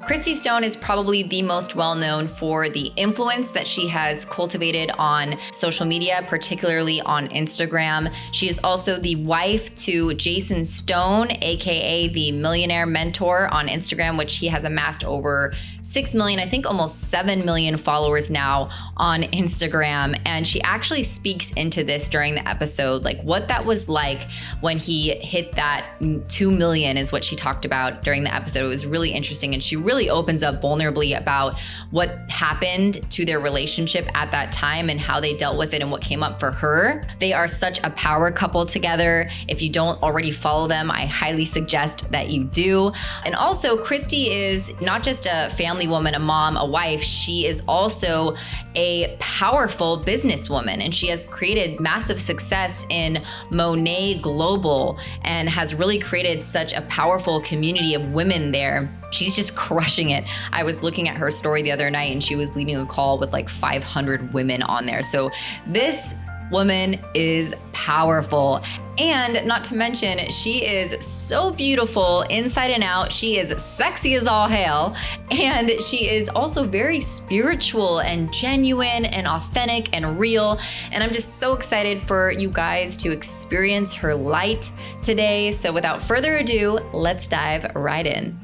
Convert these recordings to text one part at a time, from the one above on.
Cristi Stone is probably the most well-known for the influence that she has cultivated on social media, particularly on Instagram. She is also the wife to Jason Stone, aka the Millionaire Mentor on Instagram, which he has amassed over 6 million, I think almost 7 million followers now on Instagram. And she actually speaks into this during the episode, like what that was like when he hit that 2 million is what she talked about during the episode. It was really interesting. And she really opens up vulnerably about what happened to their relationship at that time and how they dealt with it and what came up for her. They are such a power couple together. If you don't already follow them, I highly suggest that you do. And also, Cristi is not just a family woman, a mom, a wife. She is also a powerful businesswoman, and she has created massive success in Monet Global and has really created such a powerful community of women there. She's just crushing it. I was looking at her story the other night and she was leading a call with like 500 women on there. So this woman is powerful. And not to mention, she is so beautiful inside and out. She is sexy as all hell. And she is also very spiritual and genuine and authentic and real. And I'm just so excited for you guys to experience her light today. So without further ado, let's dive right in.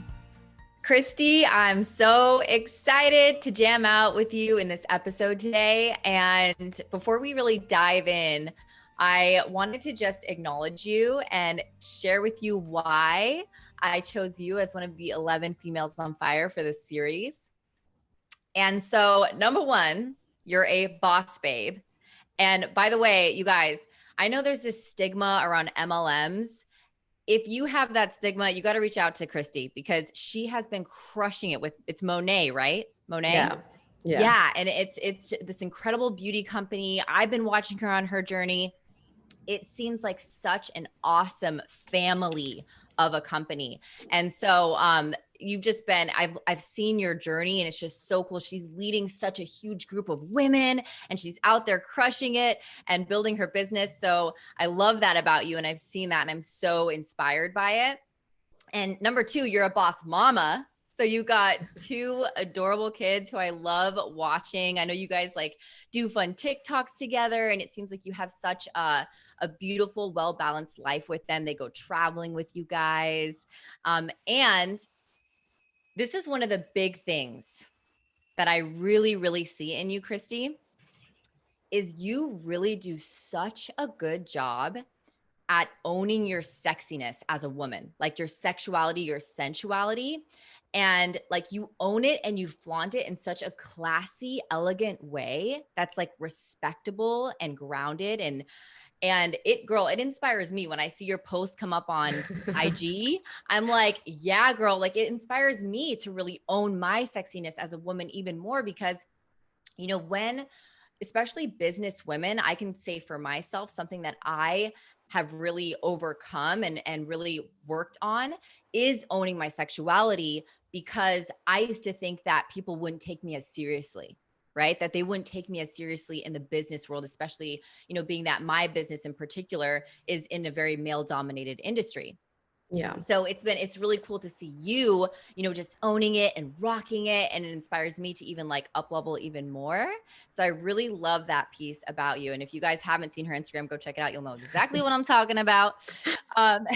Cristi, I'm so excited to jam out with you in this episode today. And before we really dive in, I wanted to just acknowledge you and share with you why I chose you as one of the 11 females on fire for this series. And so, number one, you're a boss babe. And by the way, you guys, I know there's this stigma around MLMs. If you have that stigma, you got to reach out to Cristi because she has been crushing it with, it's Monet, right? Monet? Yeah. And it's this incredible beauty company. I've been watching her on her journey. It seems like such an awesome family of a company. And so you've just been, I've seen your journey and it's just so cool. She's leading such a huge group of women and she's out there crushing it and building her business. So I love that about you. And I've seen that and I'm so inspired by it. And number two, you're a boss mama. So you got two adorable kids who I love watching. I know you guys like do fun TikToks together and it seems like you have such a beautiful, well-balanced life with them. They go traveling with you guys. And this is one of the big things that I really, really see in you, Cristi, is you really do such a good job at owning your sexiness as a woman, like your sexuality, your sensuality. And like you own it and you flaunt it in such a classy, elegant way that's like respectable and grounded. And it, girl, it inspires me when I see your posts come up on IG. I'm like, yeah, girl, like it inspires me to really own my sexiness as a woman even more because, you know, when, especially business women, I can say for myself, something that I have really overcome and really worked on is owning my sexuality because I used to think that people wouldn't take me as seriously. Right? That they wouldn't take me as seriously in the business world, especially, you know, being that my business in particular is in a very male dominated industry. Yeah. So it's really cool to see you, you know, just owning it and rocking it. And it inspires me to even like up level even more. So I really love that piece about you. And if you guys haven't seen her Instagram, go check it out. You'll know exactly what I'm talking about. And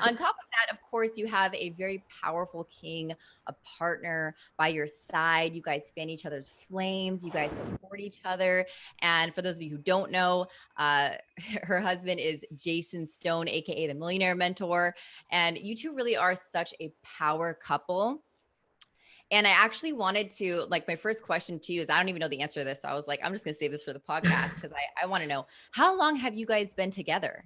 on top of that, of course, you have a very powerful king, a partner by your side. You guys fan each other's flames. You guys support each other. And for those of you who don't know, her husband is Jason Stone, aka the Millionaire Mentor. And you two really are such a power couple. And I actually wanted to, like, my first question to you is, I don't even know the answer to this. So I was like, I'm just going to save this for the podcast because I want to know, how long have you guys been together?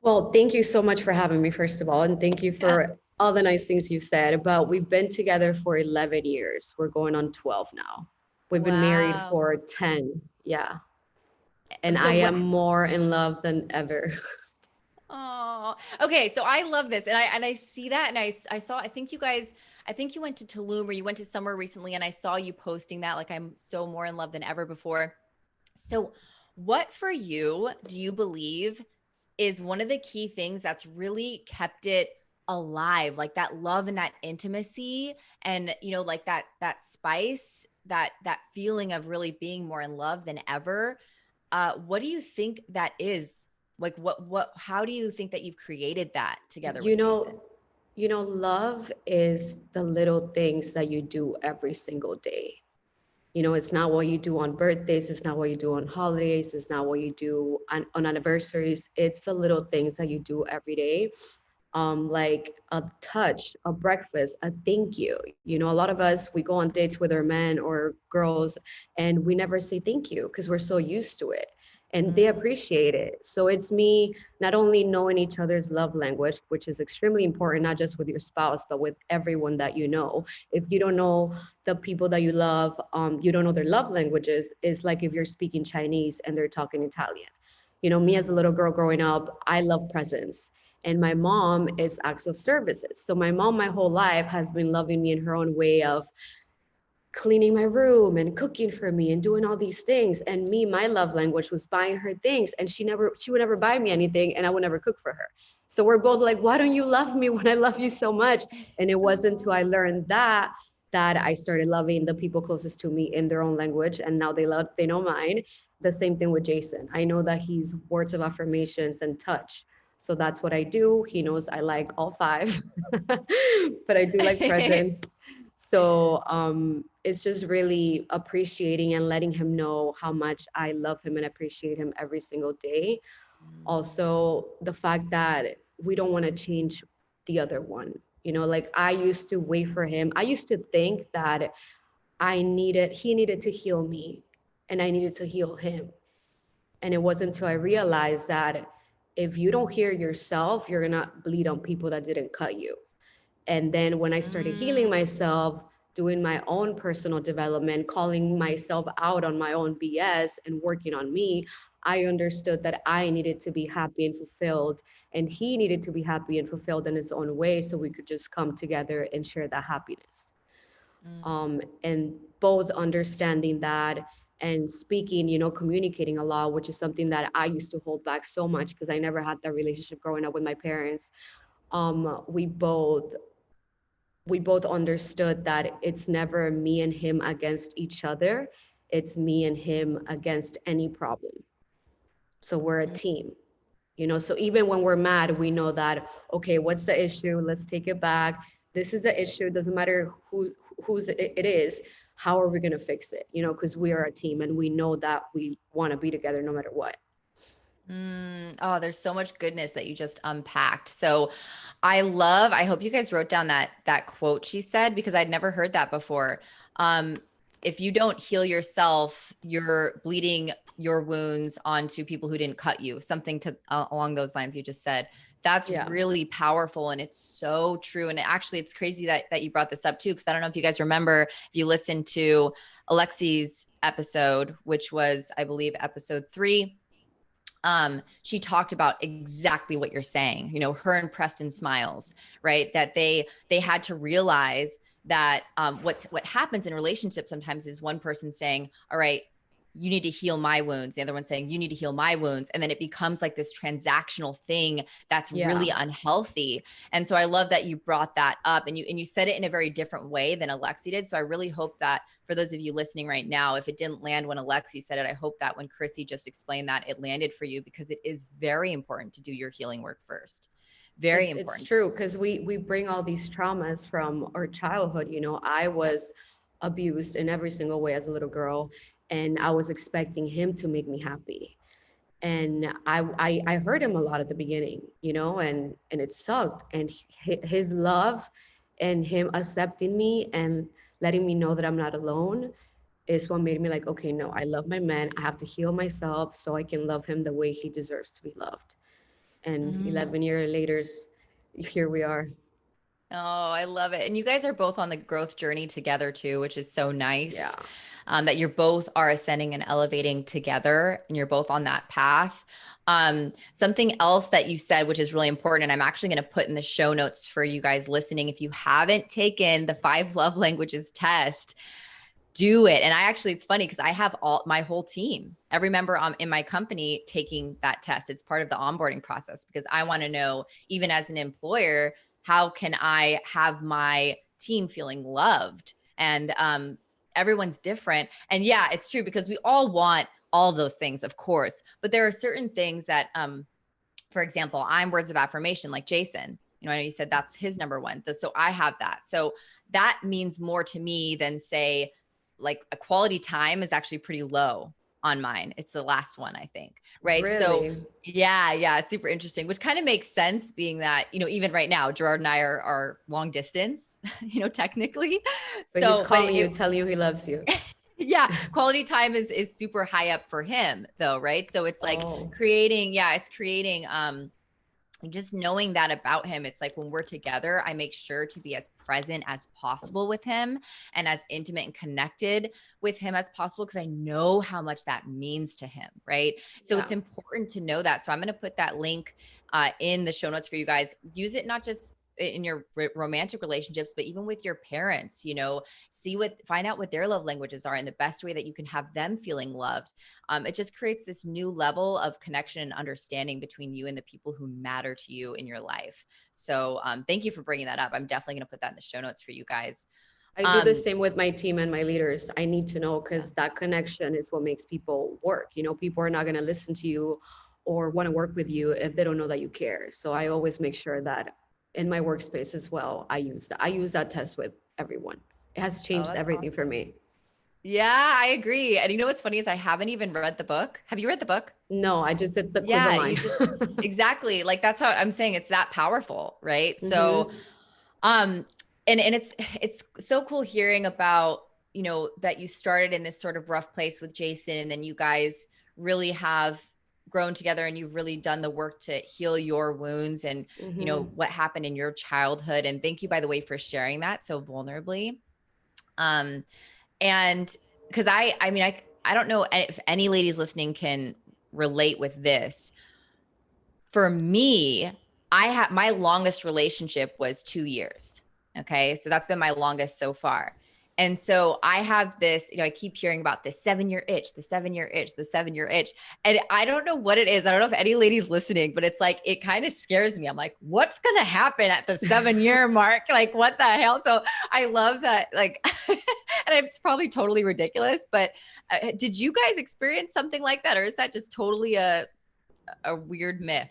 Well, thank you so much for having me, first of all. And thank you for all the nice things you've said. But we've been together for 11 years. We're going on 12 now. We've been married for 10. Yeah. And so I am more in love than ever. Oh, okay. So I love this. And I see that. And I saw, I think you went to Tulum or you went to somewhere recently and I saw you posting that, like, I'm so more in love than ever before. So what for you do you believe is one of the key things that's really kept it alive, like that love and that intimacy and, you know, like that spice, that feeling of really being more in love than ever. What do you think that is? Like how do you think that you've created that together You with Jason? know, love is the little things that you do every single day. It's not what you do on birthdays, it's not what you do on holidays, it's not what you do on anniversaries. It's the little things that you do every day. Like a touch, a breakfast, a thank you. A lot of us, we go on dates with our men or girls and we never say thank you because we're so used to it and they appreciate it. So it's me not only knowing each other's love language, which is extremely important, not just with your spouse, but with everyone that you know. If you don't know the people that you love, you don't know their love languages. It's like if you're speaking Chinese and they're talking Italian. Me as a little girl growing up, I love presents. And my mom is acts of services. So my mom, my whole life, has been loving me in her own way of cleaning my room and cooking for me and doing all these things. And me, my love language was buying her things. And she would never buy me anything and I would never cook for her. So we're both like, why don't you love me when I love you so much? And it wasn't until I learned that I started loving the people closest to me in their own language. And now they know mine. The same thing with Jason. I know that he's words of affirmations and touch. So that's what I do. He knows I like all five, but I do like presents. So it's just really appreciating and letting him know how much I love him and appreciate him every single day. Also, the fact that we don't want to change the other one. Like I used to wait for him. I used to think that he needed to heal me and I needed to heal him. And it wasn't until I realized that if you don't hear yourself, you're going to bleed on people that didn't cut you. And then when I started healing myself, doing my own personal development, calling myself out on my own BS and working on me, I understood that I needed to be happy and fulfilled, and he needed to be happy and fulfilled in his own way so we could just come together and share that happiness. And both understanding that and speaking, communicating a lot, which is something that I used to hold back so much because I never had that relationship growing up with my parents. We both understood that it's never me and him against each other. It's me and him against any problem. So we're a team. So even when we're mad, we know that, okay, what's the issue? Let's take it back. This is the issue. It doesn't matter whose it is. How are we going to fix it? Because we are a team and we know that we want to be together no matter what. Oh, there's so much goodness that you just unpacked. So I hope you guys wrote down that quote she said, because I'd never heard that before. If you don't heal yourself, you're bleeding your wounds onto people who didn't cut you, something along those lines you just said. That's really powerful. And it's so true. And actually, it's crazy that you brought this up too, because I don't know if you guys remember, if you listened to Alexi's episode, which was, I believe, episode 3, she talked about exactly what you're saying, her and Preston Smiles, right? That they had to realize that what happens in relationships sometimes is one person saying, all right, you need to heal my wounds. The other one saying, you need to heal my wounds. And then it becomes like this transactional thing that's really unhealthy. And so I love that you brought that up, and you said it in a very different way than Alexi did. So I really hope that for those of you listening right now, if it didn't land when Alexi said it, I hope that when Cristi just explained that, it landed for you, because it is very important to do your healing work first. Very important. It's true, because we bring all these traumas from our childhood. I was abused in every single way as a little girl, and I was expecting him to make me happy. And I hurt him a lot at the beginning, and it sucked. And his love and him accepting me and letting me know that I'm not alone is what made me like, okay, no, I love my man. I have to heal myself so I can love him the way he deserves to be loved. And 11 years later, here we are. Oh, I love it. And you guys are both on the growth journey together too, which is so nice. Yeah. That you're both are ascending and elevating together, and you're both on that path. Something else that you said, which is really important, and I'm actually going to put in the show notes for you guys listening. If you haven't taken the 5 love languages test, do it. And it's funny because I have my whole team, every member in my company taking that test. It's part of the onboarding process, because I want to know, even as an employer, how can I have my team feeling loved? And everyone's different. And yeah, it's true, because we all want all those things, of course, but there are certain things that, for example, I'm words of affirmation, like Jason. You know, I know you said that's his number one. So I have that. So that means more to me than, say, like a quality time is actually pretty low on mine. It's the last one, I think. Right. So Really? yeah, super interesting, which kind of makes sense, being that, you know, even right now, Gerard and I are long distance, you know, technically. But he's So, but calling you, telling you he loves you. yeah, quality time is super high up for him though, right? So it's like Oh, creating, it's creating just knowing that about him. It's like when we're together, I make sure to be as present as possible with him and as intimate and connected with him as possible, because I know how much that means to him, right? So yeah. it's important to know that. So I'm going to put that link in the show notes for you guys. Use it not just in your romantic relationships, but even with your parents, you know, find out what their love languages are, and the best way that you can have them feeling loved. It just creates this new level of connection and understanding between you and the people who matter to you in your life. So thank you for bringing that up. I'm definitely going to put that in the show notes for you guys. I do the same with my team and my leaders. I need to know, Yeah. because that connection is what makes people work. You know, people are not going to listen to you or want to work with you if they don't know that you care. So I always make sure that in my workspace as well, I use that test with everyone. It has Oh, changed that's everything for awesome. me. Yeah, I agree. And you know what's funny is I haven't even read the book. Have you read the book? No, I just did the quiz Yeah, online. you just exactly, like that's how I'm saying, it's that powerful, right? So Hmm. um and it's so cool hearing about, you know, that you started in this sort of rough place with Jason, and then you guys really have grown together, and you've really done the work to heal your wounds and, you know, Hmm. what happened in your childhood. And thank you, by the way, for sharing that so vulnerably. Um and because I don't know if any ladies listening can relate with this. For me, I have my longest relationship was 2 years. Okay. So that's been my longest so far. And so I have this, you know, I keep hearing about this 7 year itch, the 7 year itch, the 7 year itch. And I don't know what it is. I don't know if any ladies listening, but it's like, it kind of scares me. I'm like, what's going to happen at the 7 year mark? Like, what the hell? So I love that. Like, and it's probably totally ridiculous, but did you guys experience something like that? Or is that just totally a weird myth?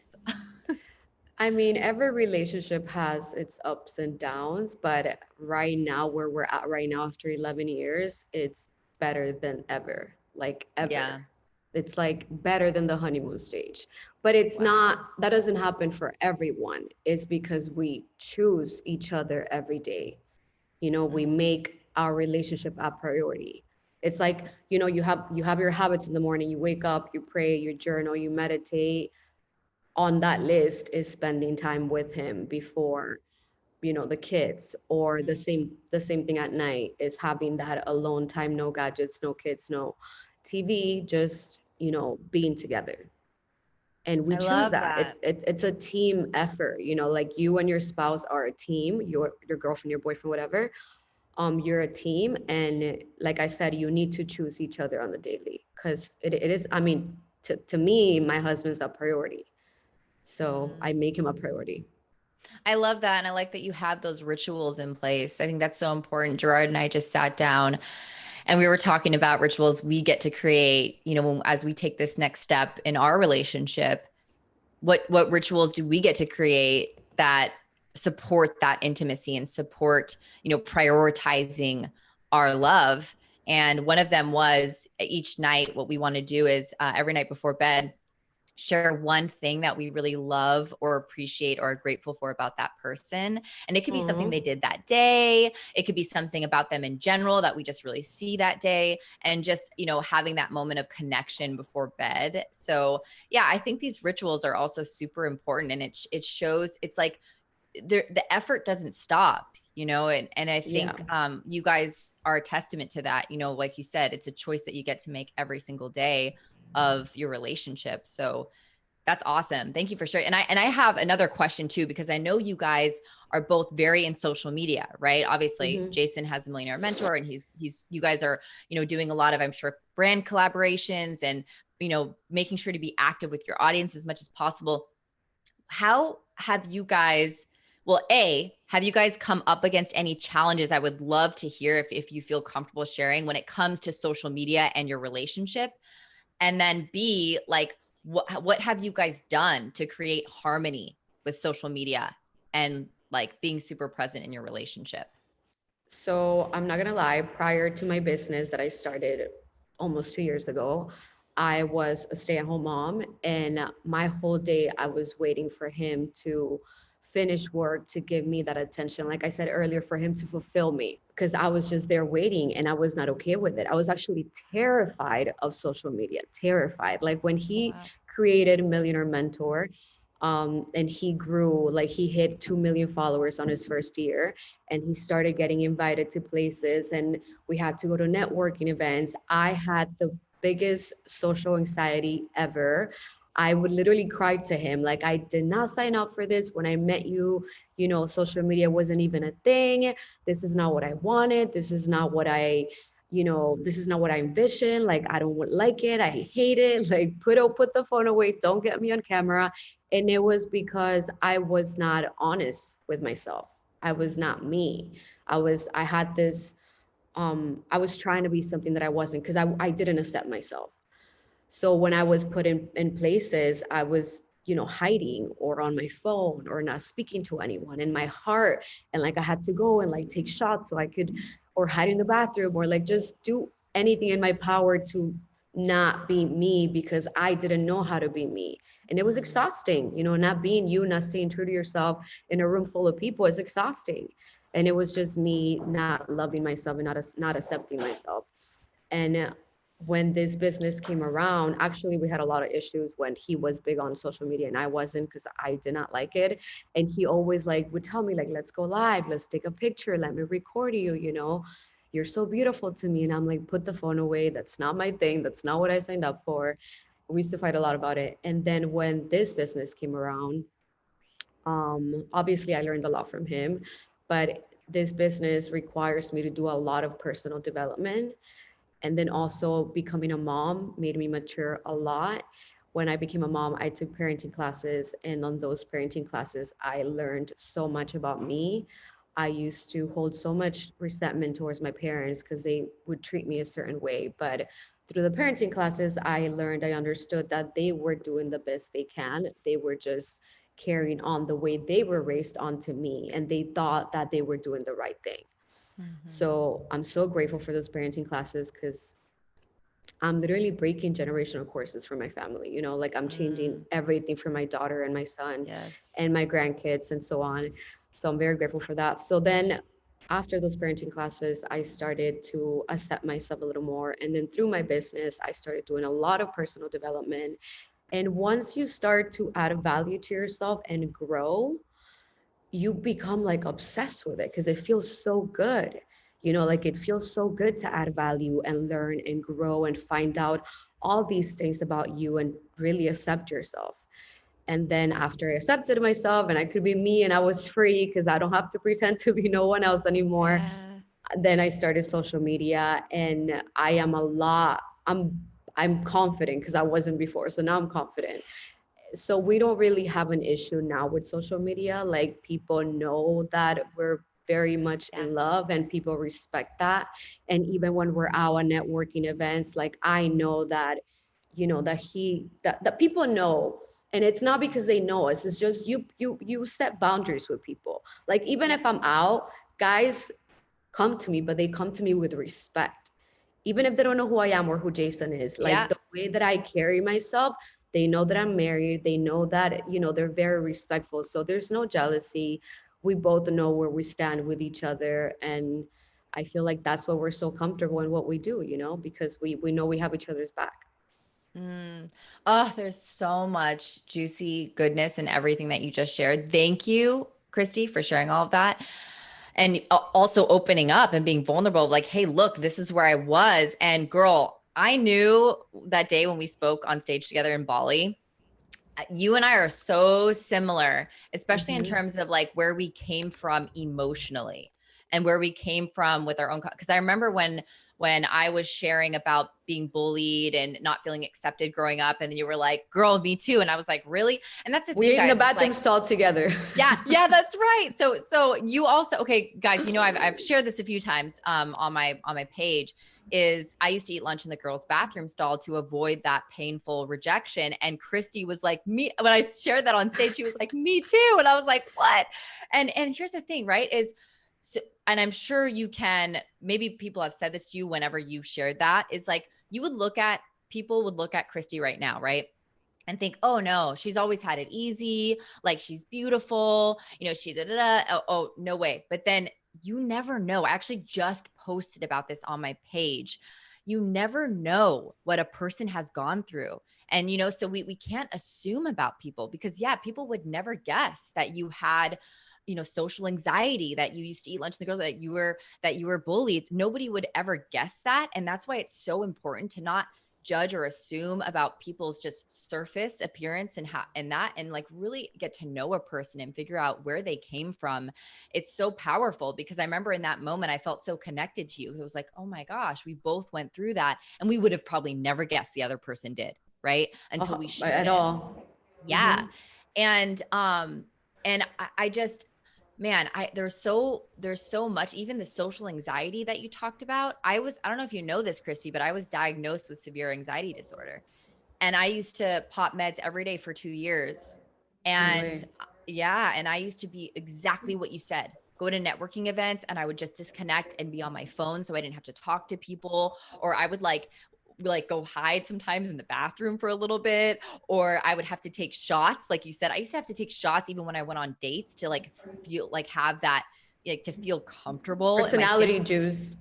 I mean, every relationship has its ups and downs, but right now, where we're at right now, after 11 years, it's better than ever, like Yeah. ever. It's like better than the honeymoon stage. But it's Wow. not, that doesn't happen for everyone. It's because we choose each other every day. You know, we Mm. make our relationship a priority. It's like, you know, you have your habits in the morning, you wake up, you pray, you journal, you meditate. On that list is spending time with him before, you know, the kids, or the Mm. same thing at night is having that alone time, no gadgets, no kids, no TV, just, you know, being together. And we I choose love that. that. It's a team effort, you know, like you and your spouse are a team, your girlfriend, your boyfriend, whatever. You're a team, and like I said, you need to choose each other on the daily, because it is, I mean, to me, my husband's a priority, so Mm. I make him a priority. I love that. And I like that you have those rituals in place. I think that's so important. Gerard and I just sat down and we were talking about rituals we get to create, you know, as we take this next step in our relationship. What rituals do we get to create that support that intimacy and support, you know, prioritizing our love? And one of them was, each night, what we want to do is every night before bed, share one thing that we really love or appreciate or are grateful for about that person. And it could be something Mm. they did that day. It could be something about them in general that we just really see that day. And just, you know, having that moment of connection before bed. So yeah, I think these rituals are also super important. And it shows, it's like the effort doesn't stop, you know. And I Yeah. think you guys are a testament to that. You know, like you said, it's a choice that you get to make every single day of your relationship. So that's awesome. Thank you for sharing. And I have another question too, because I know you guys are both very in social media, right? Obviously, Hmm. Jason has a Millionaire Mentor, and you guys are, you know, doing a lot of, I'm sure, brand collaborations and, you know, making sure to be active with your audience as much as possible. How have you guys Well, A, have you guys come up against any challenges? I would love to hear if you feel comfortable sharing when it comes to social media and your relationship. And then B, like what have you guys done to create harmony with social media and like being super present in your relationship? So I'm not gonna lie, prior to my business that I started almost 2 years ago, I was a stay-at-home mom, and my whole day I was waiting for him to finish work to give me that attention. Like I said earlier, for him to fulfill me, because I was just there waiting and I was not okay with it. I was actually terrified of social media, terrified. Like when he Wow. created Millionaire Mentor, and he grew, like he hit 2 million followers on his first year, and he started getting invited to places, and we had to go to networking events. I had the biggest social anxiety ever. I would literally cry to him, like, I did not sign up for this. When I met you, you know, social media wasn't even a thing. This is not what I wanted. This is not what I, you know, this is not what I envisioned. Like, I don't like it. I hate it. Like, put the phone away. Don't get me on camera. And it was because I was not honest with myself. I was not me. I had this, I was trying to be something that I wasn't, because I didn't accept myself. So when I was put in places, I was, you know, hiding or on my phone or not speaking to anyone in my heart. And like I had to go and like take shots so I could, or hide in the bathroom, or like just do anything in my power to not be me, because I didn't know how to be me. And it was exhausting, you know, not being you, not staying true to yourself in a room full of people is exhausting. And it was just me not loving myself and not accepting myself. And when this business came around, actually, we had a lot of issues when he was big on social media and I wasn't, because I did not like it. And he always like would tell me, like, let's go live, let's take a picture, let me record you, you know, you're so beautiful to me. And I'm like, put the phone away. That's not my thing. That's not what I signed up for. We used to fight a lot about it. And then when this business came around, obviously I learned a lot from him, but this business requires me to do a lot of personal development. And then also becoming a mom made me mature a lot. When I became a mom, I took parenting classes, and on those parenting classes, I learned so much about me. I used to hold so much resentment towards my parents because they would treat me a certain way. But through the parenting classes, I understood that they were doing the best they can. They were just carrying on the way they were raised onto me, and they thought that they were doing the right thing. Mm-hmm. So I'm so grateful for those parenting classes, because I'm literally breaking generational courses for my family. You know, like I'm changing Mm, everything for my daughter and my son yes. and my grandkids and so on. So I'm very grateful for that. So then after those parenting classes, I started to accept myself a little more. And then through my business, I started doing a lot of personal development. And once you start to add value to yourself and grow, you become like obsessed with it because it feels so good. You know, like it feels so good to add value and learn and grow and find out all these things about you and really accept yourself. And then after I accepted myself and I could be me and I was free because I don't have to pretend to be no one else anymore, Yeah. then I started social media, and I am a lot, I'm confident because I wasn't before. So now I'm confident. So we don't really have an issue now with social media. Like people know that we're very much Yeah. in love and people respect that. And even when we're out at networking events, like I know that, you know, that people know. And it's not because they know us. It's just you set boundaries with people. Like even if I'm out, guys come to me, but they come to me with respect. Even if they don't know who I am or who Jason is, like Yeah. the way that I carry myself, they know that I'm married. They know that, you know, they're very respectful. So there's no jealousy. We both know where we stand with each other. And I feel like that's why we're so comfortable in what we do, you know, because we know we have each other's back. Mm. Oh, there's so much juicy goodness in everything that you just shared. Thank you, Cristi, for sharing all of that. And also opening up and being vulnerable, like, hey, look, this is where I was. And girl, I knew that day when we spoke on stage together in Bali, you and I are so similar, especially in Mm-hmm. terms of like where we came from emotionally and where we came from with our own. Because I remember when I was sharing about being bullied and not feeling accepted growing up. And then you were like, girl, me too. And I was like, really? And that's the We thing, ate in the guys. bathroom stall together. Yeah, that's right. So you also, okay, guys, you know, I've shared this a few times on my page. Is I used to eat lunch in the girls' bathroom stall to avoid that painful rejection. And Cristi was like, me, when I shared that on stage, she was like, me too. And I was like, what? And here's the thing, right? So, and I'm sure you can, maybe people have said this to you whenever you've shared that, is like, people would look at Cristi right now, right? And think, oh no, she's always had it easy. Like she's beautiful, you know, she oh, no way. But then you never know. I actually just posted about this on my page. You never know what a person has gone through. And, you know, so we can't assume about people because people would never guess that you had, you know, social anxiety, that you used to eat lunch with the girl, that you were bullied. Nobody would ever guess that. And that's why it's so important to not judge or assume about people's just surface appearance and like really get to know a person and figure out where they came from. It's so powerful because I remember in that moment I felt so connected to you. It was like, oh my gosh, we both went through that and we would have probably never guessed the other person did, right? Until we shared at it. all. Yeah. And I just, man, there's so much, even the social anxiety that you talked about. I don't know if you know this, Cristi, but I was diagnosed with severe anxiety disorder. And I used to pop meds every day for 2 years. And and I used to be exactly what you said. Go to networking events and I would just disconnect and be on my phone so I didn't have to talk to people. Or I would like go hide sometimes in the bathroom for a little bit, or I would have to take shots. Like you said, I used to have to take shots even when I went on dates to like feel like have that, like to feel comfortable. Personality juice.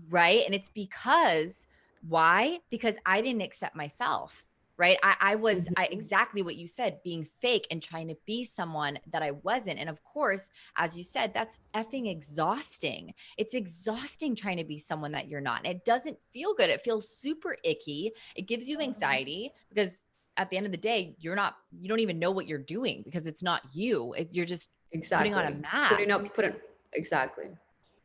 Right. And it's because why? Because I didn't accept myself. Right. I was exactly what you said, being fake and trying to be someone that I wasn't. And of course, as you said, that's effing exhausting. It's exhausting trying to be someone that you're not. And it doesn't feel good. It feels super icky. It gives you anxiety because at the end of the day, you don't even know what you're doing because it's not you. You're just putting on a mask. Exactly.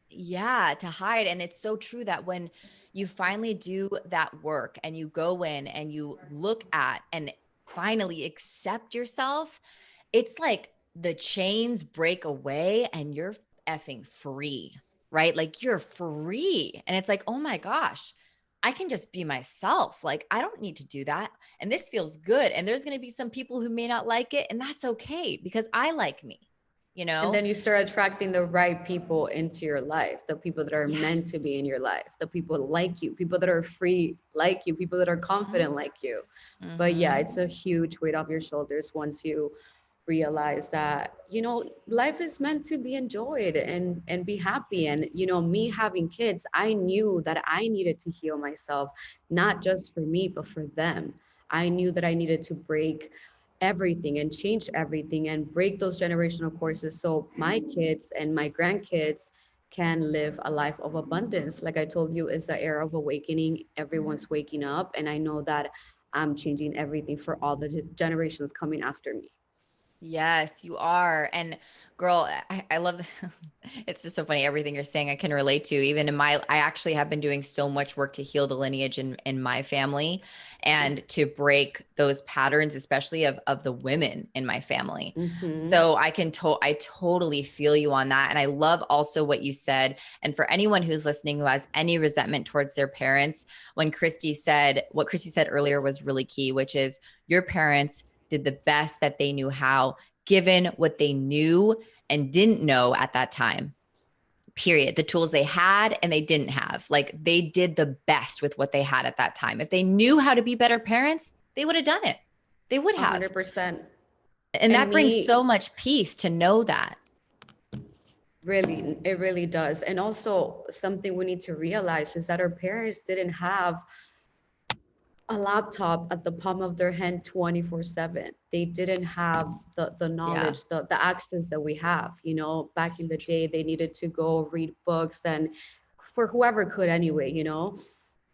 Yeah, to hide. And it's so true that when you finally do that work and you go in and you look at and finally accept yourself, it's like the chains break away and you're effing free, right? Like you're free. And it's like, oh my gosh, I can just be myself. Like I don't need to do that. And this feels good. And there's going to be some people who may not like it. And that's okay because I like me. You know? And then you start attracting the right people into your life, the people that are meant to be in your life, the people like you, people that are free like you, people that are confident like you. But it's a huge weight off your shoulders once you realize that, you know, life is meant to be enjoyed and be happy. And, you know, me having kids, I knew that I needed to heal myself, not just for me, but for them. I knew that I needed to break everything and change everything and break those generational courses so my kids and my grandkids can live a life of abundance. Like I told you, it's the era of awakening. Everyone's waking up, and I know that I'm changing everything for all the generations coming after me. Yes, you are. And girl, I love, it's just so funny. Everything you're saying, I can relate to. Even I actually have been doing so much work to heal the lineage in my family and to break those patterns, especially of the women in my family. So I totally feel you on that. And I love also what you said. And for anyone who's listening who has any resentment towards their parents, what Cristi said earlier was really key, which is your parents did the best that they knew how, given what they knew and didn't know at that time, period. The tools they had and they didn't have. Like they did the best with what they had at that time. If they knew how to be better parents, they would have done it. They would have. 100%. And that brings so much peace to know that. Really, it really does. And also something we need to realize is that our parents didn't have a laptop at the palm of their hand 24/7. They didn't have the knowledge, the access that we have. You know, back in the day, they needed to go read books, and for whoever could anyway, you know.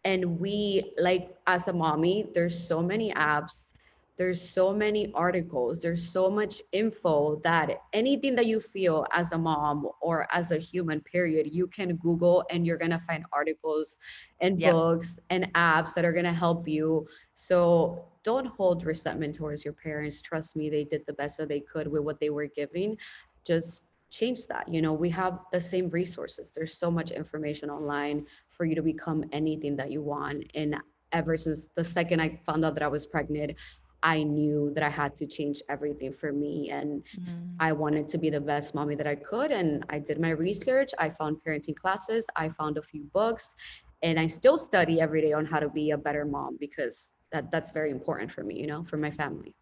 And we, like, as a mommy, there's so many apps There's so many articles, there's so much info that anything that you feel as a mom or as a human, period, you can Google and you're gonna find articles and Yep. books and apps that are gonna help you. So don't hold resentment towards your parents. Trust me, they did the best that they could with what they were giving. Just change that. You know, we have the same resources. There's so much information online for you to become anything that you want. And ever since the second I found out that I was pregnant, I knew that I had to change everything for me. And Mm. I wanted to be the best mommy that I could. And I did my research. I found parenting classes. I found a few books. And I still study every day on how to be a better mom because that's very important for me, you know, for my family.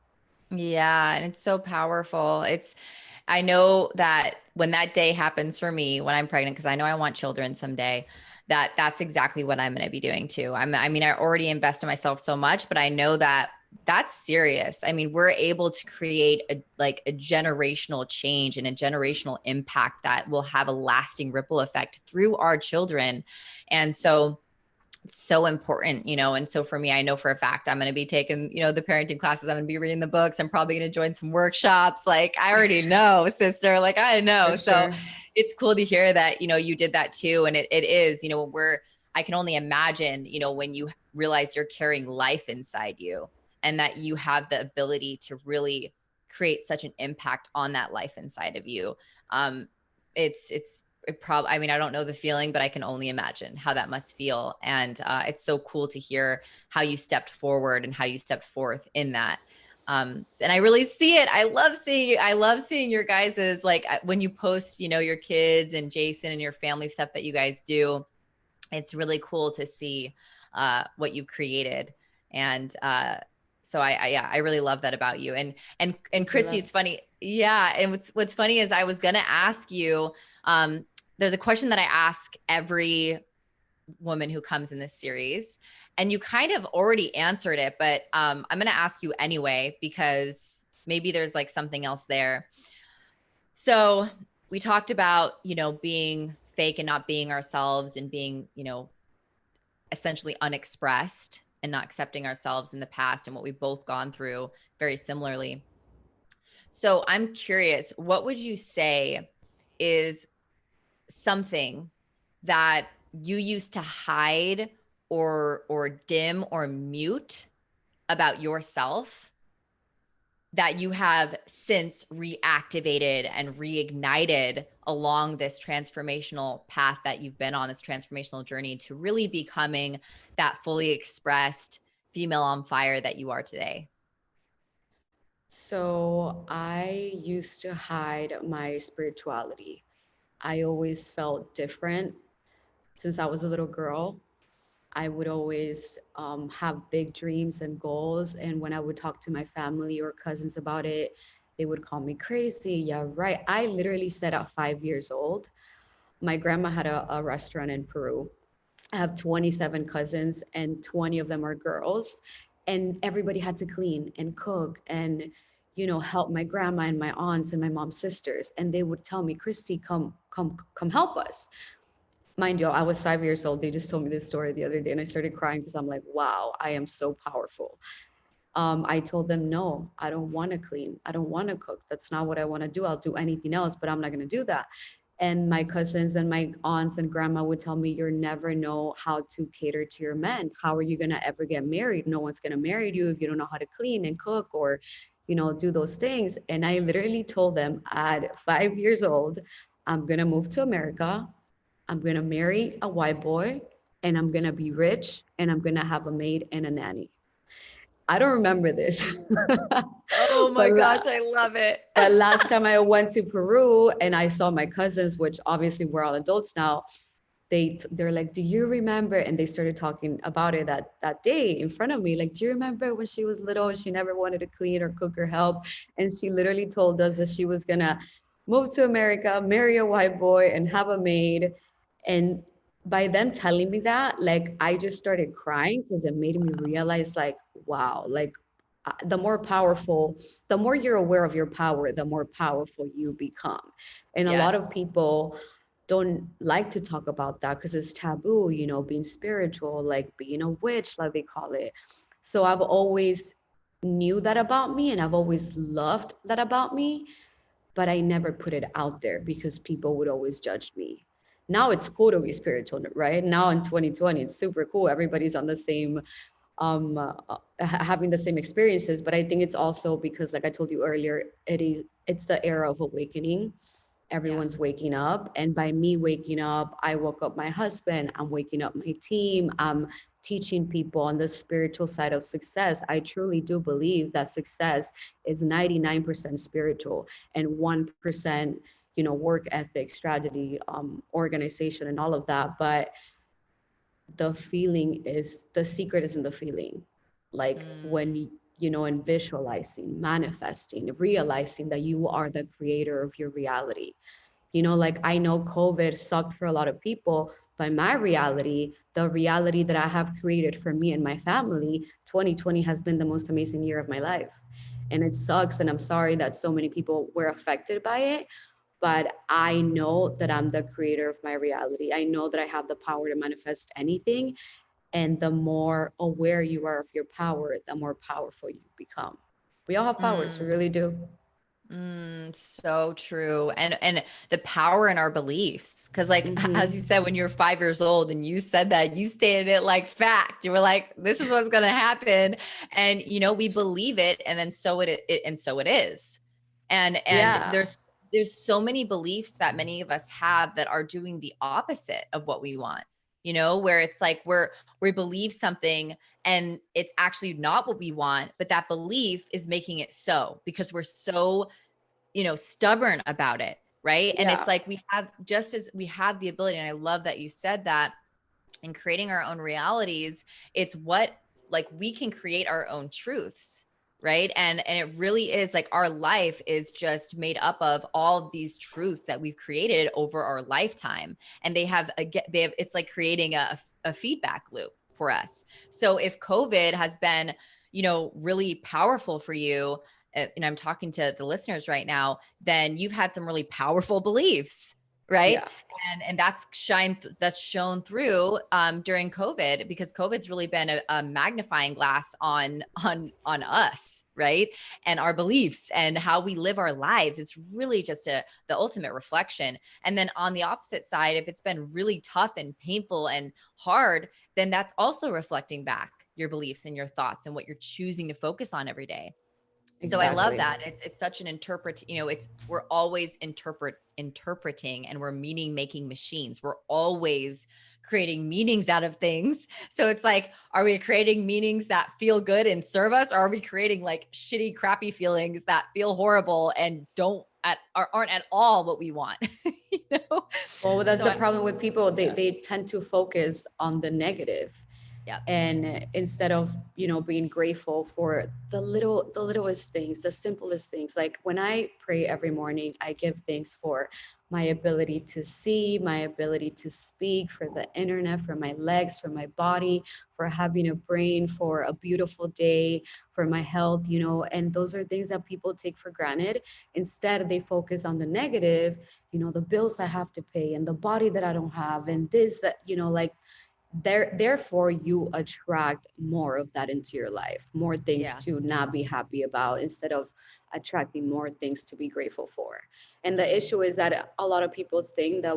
Yeah, and it's so powerful. I know that when that day happens for me, when I'm pregnant, because I know I want children someday, that's exactly what I'm going to be doing too. I mean, I already invest in myself so much, but I know that that's serious. I mean, we're able to create a generational change and a generational impact that will have a lasting ripple effect through our children. And so it's so important, you know. And so for me, I know for a fact I'm going to be taking, you know, the parenting classes. I'm going to be reading the books. I'm probably going to join some workshops. Like I already know, sister, like I For know. So sure. it's cool to hear that, you know, you did that too. And it is, you know, I can only imagine, you know, when you realize you're carrying life inside you and that you have the ability to really create such an impact on that life inside of you. Um, it's I mean, I don't know the feeling, but I can only imagine how that must feel. And it's so cool to hear how you stepped forward and how you stepped forth in that. And I really see it. I love seeing your guys's, like when you post, you know, your kids and Jason and your family stuff that you guys do. It's really cool to see what you've created. And so yeah, I really love that about you. And You Cristi, love. it's funny. Yeah. And what's funny is I was going to ask you, there's a question that I ask every woman who comes in this series, and you kind of already answered it, but I'm going to ask you anyway, because maybe there's like something else there. So we talked about, you know, being fake and not being ourselves and being, you know, essentially unexpressed and not accepting ourselves in the past and what we've both gone through very similarly. So I'm curious, what would you say is something that you used to hide or dim or mute about yourself that you have since reactivated and reignited along this transformational path that you've been on, this transformational journey to really becoming that fully expressed female on fire that you are today? So I used to hide my spirituality. I always felt different since I was a little girl. I would always have big dreams and goals. And when I would talk to my family or cousins about it, they would call me crazy. Yeah, right. I literally said at 5 years old, my grandma had a restaurant in Peru. I have 27 cousins, and 20 of them are girls. And everybody had to clean and cook and, you know, help my grandma and my aunts and my mom's sisters. And they would tell me, Cristi, come help us. Mind you, I was 5 years old. They just told me this story the other day, and I started crying because I'm like, wow, I am so powerful. I told them, no, I don't want to clean. I don't want to cook. That's not what I want to do. I'll do anything else, but I'm not going to do that. And my cousins and my aunts and grandma would tell me, you'll never know how to cater to your men. How are you going to ever get married? No one's going to marry you if you don't know how to clean and cook or, you know, do those things. And I literally told them at 5 years old, I'm going to move to America. I'm going to marry a white boy and I'm going to be rich and I'm going to have a maid and a nanny. I don't remember this. Oh my but gosh, I love it. but last time I went to Peru and I saw my cousins, which obviously we're all adults now, they're like, "Do you remember?" And they started talking about it that day in front of me. Like, "Do you remember when she was little and she never wanted to clean or cook or help?" And she literally told us that she was gonna move to America, marry a white boy, and have a maid. And by them telling me that, like, I just started crying because it made me realize, like, wow, like the more powerful, the more you're aware of your power, the more powerful you become. And a lot of Yes. people don't like to talk about that because it's taboo, you know, being spiritual, like being a witch, like they call it. So I've always knew that about me and I've always loved that about me, but I never put it out there because people would always judge me. Now it's cool to be spiritual, right? Now in 2020, it's super cool. Everybody's on the same, having the same experiences. But I think it's also because, like I told you earlier, it's the era of awakening. Yeah. Everyone's waking up, and by me waking up, I woke up my husband, I'm waking up my team, I'm teaching people on the spiritual side of success. I truly do believe that success is 99% spiritual and 1%, work ethic, strategy, organization, and all of that. But the secret is in the feeling. Like when in visualizing, manifesting, realizing that you are the creator of your reality. Like I know COVID sucked for a lot of people, but my reality, the reality that I have created for me and my family, 2020 has been the most amazing year of my life. And it sucks. And I'm sorry that so many people were affected by it. But I know that I'm the creator of my reality. I know that I have the power to manifest anything. And the more aware you are of your power, the more powerful you become. We all have powers, we Mm. really do. So true. And the power in our beliefs. Cause like as you Mm-hmm. said, when you were 5 years old and you said that, you stated it like fact. You were like, this is what's gonna happen. And we believe it, and then so it is. And Yeah. there's so many beliefs that many of us have that are doing the opposite of what we want. Where it's like we believe something and it's actually not what we want, but that belief is making it so because we're so stubborn about it, right? And it's Yeah. like we have, just as we have the ability, and I love that you said that, in creating our own realities, it's what, like, we can create our own truths, right? And it really is like our life is just made up of all of these truths that we've created over our lifetime, and it's like creating a feedback loop for us. So if COVID has been really powerful for you, and I'm talking to the listeners right now, then you've had some really powerful beliefs, right? Yeah. And that's shown through during COVID, because COVID's really been a magnifying glass on us, right? And our beliefs and how we live our lives. It's really just the ultimate reflection. And then on the opposite side, if it's been really tough and painful and hard, then that's also reflecting back your beliefs and your thoughts and what you're choosing to focus on every day. So I love Exactly. that. It's such an we're always interpreting, and we're meaning making machines. We're always creating meanings out of things. So it's like, are we creating meanings that feel good and serve us, or are we creating like shitty, crappy feelings that feel horrible and aren't at all what we want? you know? Well, that's So the problem with people. They yeah. they tend to focus on the negative, Yeah. and instead of being grateful for the littlest things, the simplest things. Like when I pray every morning, I give thanks for my ability to see, my ability to speak, for the internet, for my legs, for my body, for having a brain, for a beautiful day, for my health. And those are things that people take for granted. Instead, they focus on the negative, the bills I have to pay and the body that I don't have, and this, that, like, therefore you attract more of that into your life, more things Yeah. to not be happy about instead of attracting more things to be grateful for. And the Mm. issue is that a lot of people think that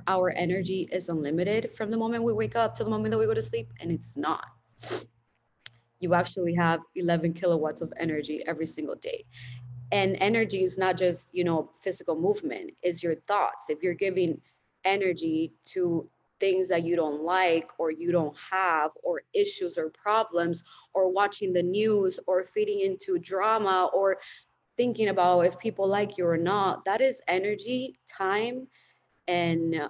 our energy is unlimited from the moment we wake up to the moment that we go to sleep, and it's not. You actually have 11 kilowatts of energy every single day. And energy is not just physical movement, is your thoughts. If you're giving energy to things that you don't like or you don't have, or issues or problems, or watching the news, or feeding into drama, or thinking about if people like you or not, that is energy, time, and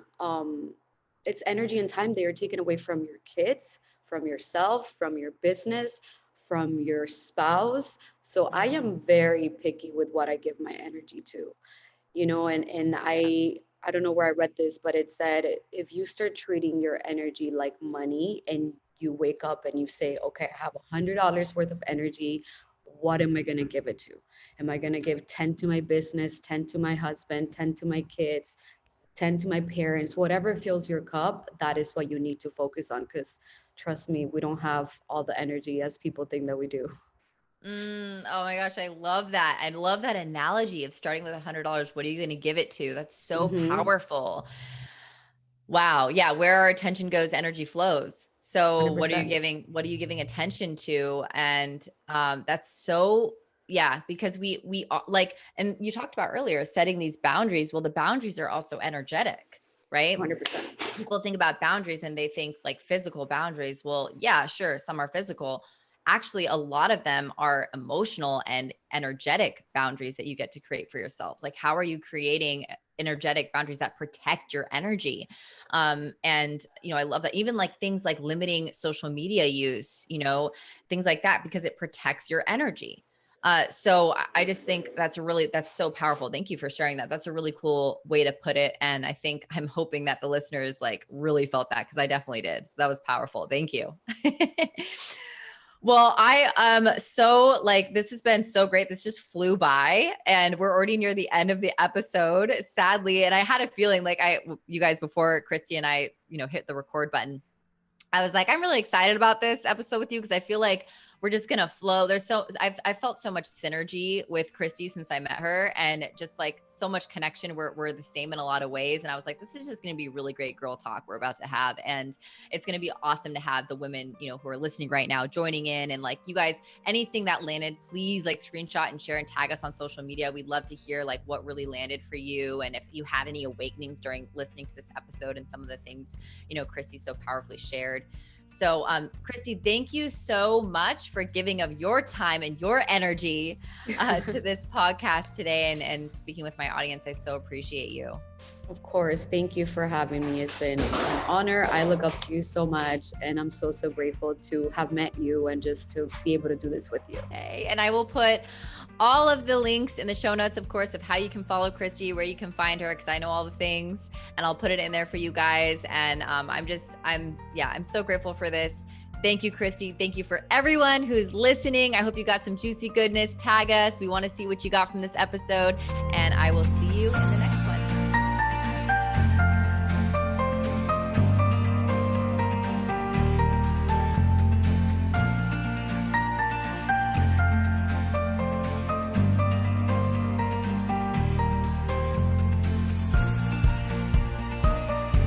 it's energy and time they are taken away from your kids, from yourself, from your business, from your spouse. So I am very picky with what I give my energy to, and Yeah. I don't know where I read this, but it said if you start treating your energy like money, and you wake up and you say, okay, I have $100 worth of energy, what am I going to give it to? Am I going to give 10 to my business, 10 to my husband, 10 to my kids, 10 to my parents? Whatever fills your cup, that is what you need to focus on. Because trust me, we don't have all the energy as people think that we do. Oh my gosh, I love that. I love that analogy of starting with $100. What are you going to give it to? That's so powerful. Wow. Yeah. Where our attention goes, energy flows. So 100%. what are you giving attention to? And that's so, yeah, because we are like, and you talked about earlier, setting these boundaries. Well, the boundaries are also energetic, right? 100%. People think about boundaries and they think like physical boundaries. Well, yeah, sure. Some are physical. Actually, a lot of them are emotional and energetic boundaries that you get to create for yourselves. Like, how are you creating energetic boundaries that protect your energy? And, I love that. Even like things like limiting social media use, things like that, because it protects your energy. So I just think that's so powerful. Thank you for sharing that. That's a really cool way to put it. And I'm hoping that the listeners like really felt that, because I definitely did. So that was powerful. Thank you. Well, so like, this has been so great. This just flew by and we're already near the end of the episode, sadly. And I had a feeling like you guys, before Cristi and I, hit the record button, I was like, I'm really excited about this episode with you, because I feel like we're just going to flow. I've felt so much synergy with Cristi since I met her, and just like so much connection. We're the same in a lot of ways. And I was like, this is just going to be really great girl talk we're about to have. And it's going to be awesome to have the women, who are listening right now joining in. And like, you guys, anything that landed, please like screenshot and share and tag us on social media. We'd love to hear like what really landed for you. And if you had any awakenings during listening to this episode and some of the things, Cristi so powerfully shared. So, Cristi, thank you so much for giving of your time and your energy to this podcast today and speaking with my audience. I so appreciate you. Of course. Thank you for having me. It's been an honor. I look up to you so much, and I'm so grateful to have met you and just to be able to do this with you. Okay. And I will put all of the links in the show notes, of course, of how you can follow Cristi, where you can find her, because I know all the things, and I'll put it in there for you guys. And I'm so grateful for this. Thank you, Cristi. Thank you for everyone who's listening. I hope you got some juicy goodness. Tag us. We want to see what you got from this episode, and I will see you in the next